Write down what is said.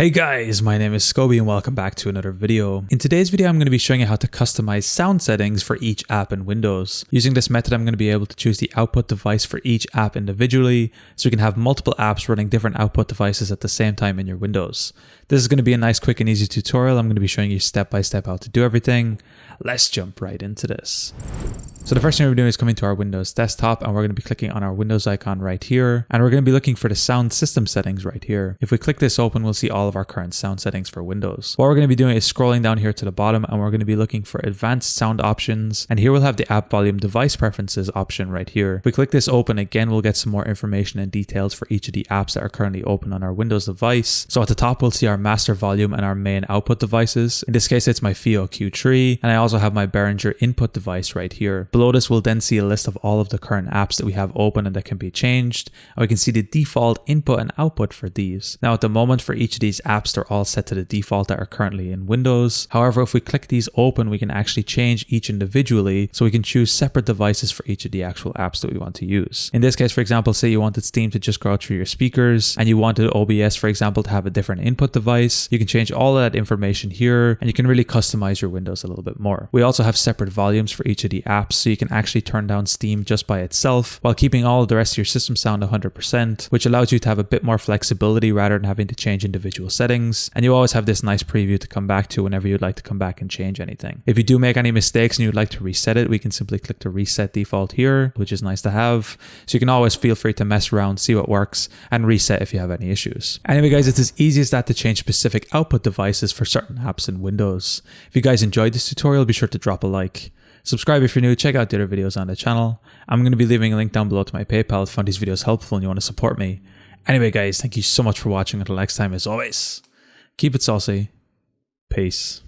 Hey guys, my name is Scoby and welcome back to another video. In today's video, I'm going to be showing you how to customize sound settings for each app in Windows. Using this method, I'm going to be able to choose the output device for each app individually, so you can have multiple apps running different output devices at the same time in your Windows. This is going to be a nice, quick and easy tutorial. I'm going to be showing you step by step how to do everything. Let's jump right into this. So the first thing we're doing is coming to our Windows desktop, and we're going to be clicking on our Windows icon right here, and we're going to be looking for the sound system settings right here. If we click this open, we'll see all of our current sound settings for Windows. What we're going to be doing is scrolling down here to the bottom, and we're going to be looking for advanced sound options, and here we'll have the app volume device preferences option right here. If we click this open, again, we'll get some more information and details for each of the apps that are currently open on our Windows device. So at the top, we'll see our master volume and our main output devices. In this case, it's my FIO Q3, and I also have my Behringer input device right here. Below this, we'll then see a list of all of the current apps that we have open and that can be changed, and we can see the default input and output for these. Now at the moment, for each of these apps, they're all set to the default that are currently in Windows. However, if we click these open, we can actually change each individually, so we can choose separate devices for each of the actual apps that we want to use. In this case, for example, say you wanted Steam to just go out through your speakers, and you wanted OBS, for example, to have a different input device. You can change all of that information here, and you can really customize your Windows a little bit more. We also have separate volumes for each of the apps, so you can actually turn down Steam just by itself while keeping all of the rest of your system sound 100%, which allows you to have a bit more flexibility rather than having to change individual settings. And you always have this nice preview to come back to whenever you'd like to come back and change anything. If you do make any mistakes and you'd like to reset it, we can simply click to reset default here, which is nice to have. So you can always feel free to mess around, see what works, and reset if you have any issues. Anyway guys, it's as easy as that to change specific output devices for certain apps in Windows. If you guys enjoyed this tutorial, be sure to drop a like. Subscribe if you're new, check out the other videos on the channel. I'm going to be leaving a link down below to my PayPal if you find these videos helpful and you want to support me. Anyway guys, thank you so much for watching. Until next time, as always, keep it saucy. Peace.